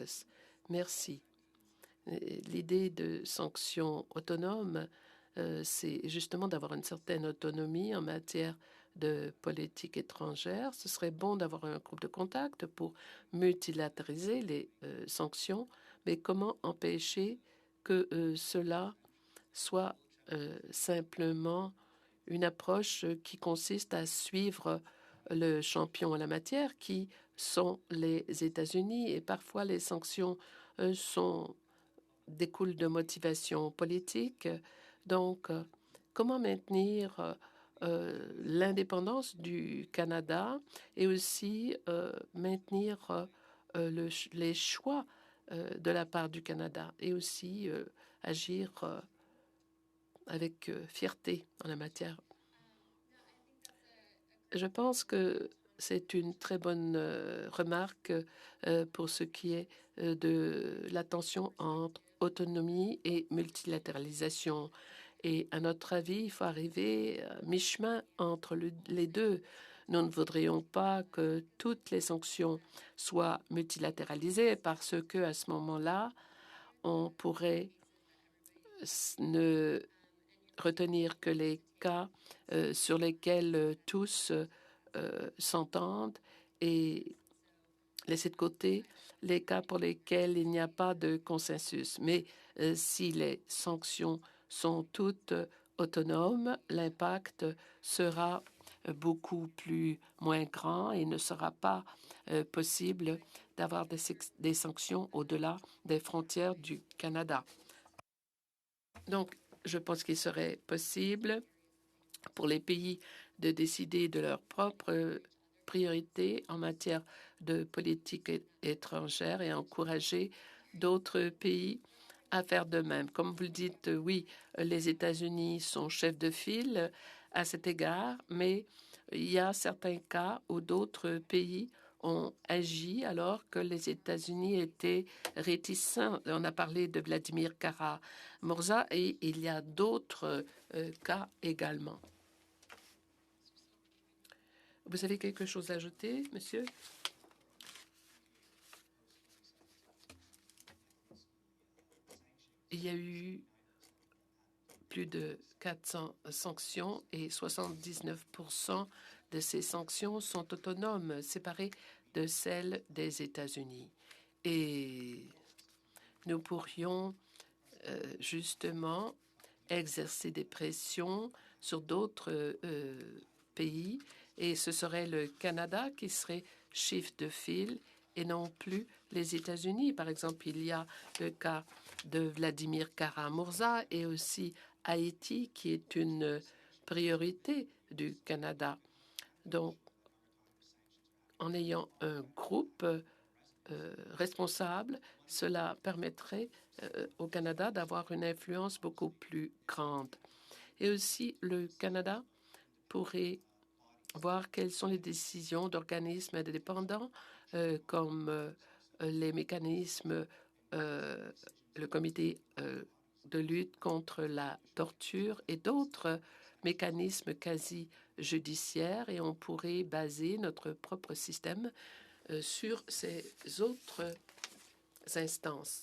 Lopez. Merci. L'idée de sanctions autonomes, c'est justement d'avoir une certaine autonomie en matière de politique étrangère. Ce serait bon d'avoir un groupe de contact pour multilatériser les sanctions, mais comment empêcher que cela soit simplement une approche qui consiste à suivre le champion en la matière, qui sont les États-Unis, et parfois les sanctions découlent de motivations politiques. Donc, comment maintenir l'indépendance du Canada et aussi maintenir les choix de la part du Canada et aussi agir avec fierté en la matière. Je pense que c'est une très bonne remarque pour ce qui est de la tension entre autonomie et multilatéralisation. Et à notre avis, il faut arriver à mi-chemin entre les deux. Nous ne voudrions pas que toutes les sanctions soient multilatéralisées parce que à ce moment-là, on pourrait ne retenir que les cas sur lesquels tous s'entendent et laisser de côté les cas pour lesquels il n'y a pas de consensus. Mais si les sanctions sont toutes autonomes, l'impact sera beaucoup moins grand et ne sera pas possible d'avoir des sanctions au-delà des frontières du Canada. Donc, je pense qu'il serait possible pour les pays de décider de leurs propres priorités en matière de politique étrangère et encourager d'autres pays à faire de même. Comme vous le dites, oui, les États-Unis sont chefs de file à cet égard, mais il y a certains cas où d'autres pays ont agi alors que les États-Unis étaient réticents. On a parlé de Vladimir Kara-Murza et il y a d'autres cas également. Vous avez quelque chose à ajouter, monsieur? Il y a eu plus de 400 sanctions et 79% de ces sanctions sont autonomes, séparées de celles des États-Unis. Et nous pourrions justement exercer des pressions sur d'autres pays et ce serait le Canada qui serait chef de file et non plus les États-Unis. Par exemple, il y a le cas de Vladimir Kara-Murza et aussi Haïti qui est une priorité du Canada. Donc, en ayant un groupe responsable, cela permettrait au Canada d'avoir une influence beaucoup plus grande. Et aussi, le Canada pourrait voir quelles sont les décisions d'organismes indépendants comme les mécanismes, le comité de lutte contre la torture et d'autres mécanismes quasi judiciaires et on pourrait baser notre propre système sur ces autres instances.